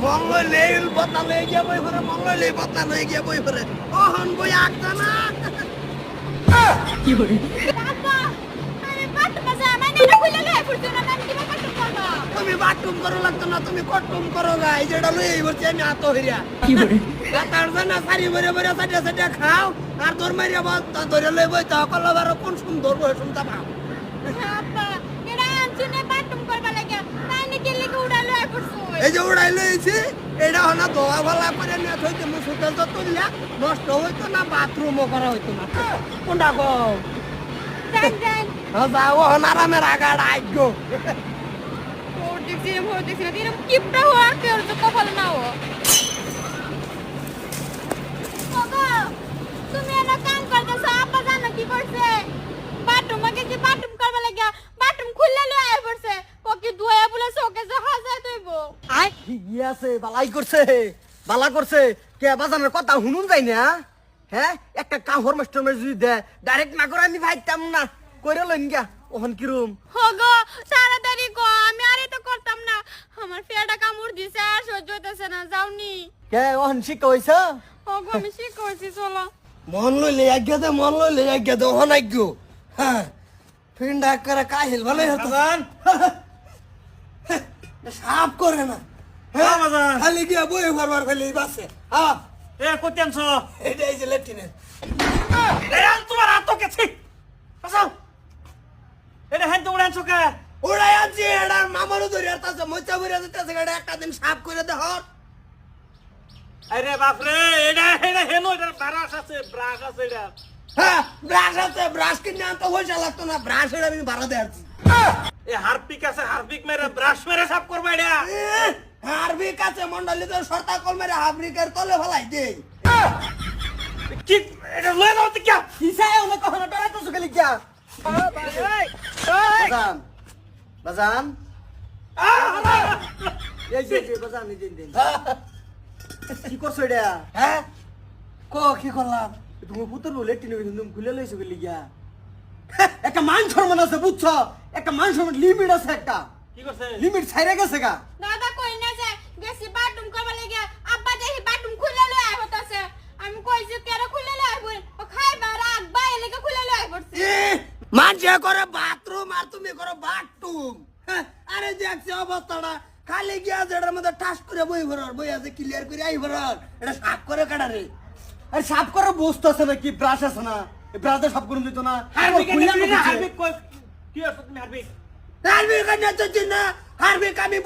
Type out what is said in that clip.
মঙ্গলে বদলা লয়ে গিয়া বই করে মঙ্গলে বদলা লয়ে গিয়া বই করে ওহন বই আঁকতা না কি করে বাবা আমি বাথরুমে যা মানে এটা খুলে লয়ে পড়ছো না আমি কি বাথরুম করব তুমি বাথরুম করো লাগতো না তুমি কটরুম করো গাই যেটা লয়ে বলছি আমি আতো হইরা কি করে তার জন্য সারি ভরে ভরে সাইডে সাইডে খাও আর তোর মারিয়া বাদ ধরে লই বই তা কলবার কোন সুন্দর বই শুনতা পাও বাবা এটা আনছুনে বাথরুম করবা লাগে তাই নাকি লিখে উড়া লয়ে পড়ছো এই যে উড়াই লইছি এটা হনা দোয়া ভালা করে নিয়ে থইতে মুসুতেল তো তুললা নষ্ট হইতো না বাথরুমও করা হইতো না কোনটা গো জান জান যাও হন আরামের আগাড় আইগো ওর দেখছি না এরকম কিপটা হওয়া কেউ তো কপাল না ও বাবা তুমি এনা কাম করতেছ আপা জানো কি করছে বাথরুমে গেছি বাথরুম করবা লাগে বাথরুম খুললে লয়ে আয় পড়ছে ও কি দুয়া বলে চোখে যে হাজায় তুইবো আই ইয়াছে বালা করছে কে বাজানের কথা শুনুন যাই না হ্যাঁ একটা কাহর মাস্টার মে যদি দে ডাইরেক্ট না করে আমি ভাইতাম না কইরা লইন গিয়া ওহন কিরম হগো তাড়াতাড়ি গো আমি আর এটা করতাম না আমার পেটটা কামড় দিছে আর সহ্য হইতেছে না যাওনি কে ওহন শিখ কইছ হগো আমি শিখ করছি চলো মন লইলে আজ্ঞা দে ওহন আজ্ঞো হ্যাঁ ফিন্ডা করে কাহিল ভালোই হতো সাফ করে না হ্যাঁ বাজান খালি গিয়া বই ঘরবার খালি বাসে হ্যাঁ এ কইতে আনছো এইটাই যে লেট্রিনে এ আন তোমার হাত কেছে বাসাও এটা হ্যাঁ তো উড়ানছো কে ওরাই আছি এটার মামারও ধরে আসতেছে মচা ভরে যেতেছে এটা একটা দিন সাফ করে দে হর আরে বাপ রে এটা হেনো এটা ব্রাশ আছে এটা হ্যাঁ ব্রাশ আছে ব্রাশ কিনে আনতে পয়সা লাগতো না ব্রাশ এটা আমি ভাড়া দিয়ে আসছি এ হারপিক আছে হারপিক মেরে ব্রাশ মেরে সাফ করবা এটা হারবিক আছে মন্ডলী তো সরতা কল মেরে হাবরিকের তলে ফেলাই দে কি এটা লয়ে দাও তো কি হিসায় অনেক কখনো ডরাই তো সুখে লিখিয়া বাজান বাজান এই যে বাজান এই দিন কি করছো এটা হ্যাঁ কি করলাম তুমি পুত্র বলে টিনে তুমি খুলে লইছো কি লিখিয়া একটা মান সম্মান আছে বুঝছো একটা মান সম্মান লিমিট আছে একটা কি করছে লিমিট ছাইরা গেছে গা দাদা কই না যে গেছি বাথরুম করবা লাগে আব্বা দেখি বাথরুম খুলে লয়ে আয় হতাছে আমি কইছি কেন খুলে লয়ে আইব ও খাইবা রাখবা এলাকা খুলে লয়ে আই পড়ছি মানছে করে বাথরুম আর তুমি করো বাথরুম আরে দেখছি অবস্থাটা খালি গিয়া যেটার মধ্যে ঠাস করে বই আছে ক্লিয়ার করে আই ভরার এটা সাফ করে কাটা রে আরে সাফ করে বস্তু আছে না কি ব্রাশ আছে না এই ব্রাশে সাফ করুন দিত না হারপিক কই কি আছে তুমি হারপিক হারবিক কানে তো চিনা হারবিক আমি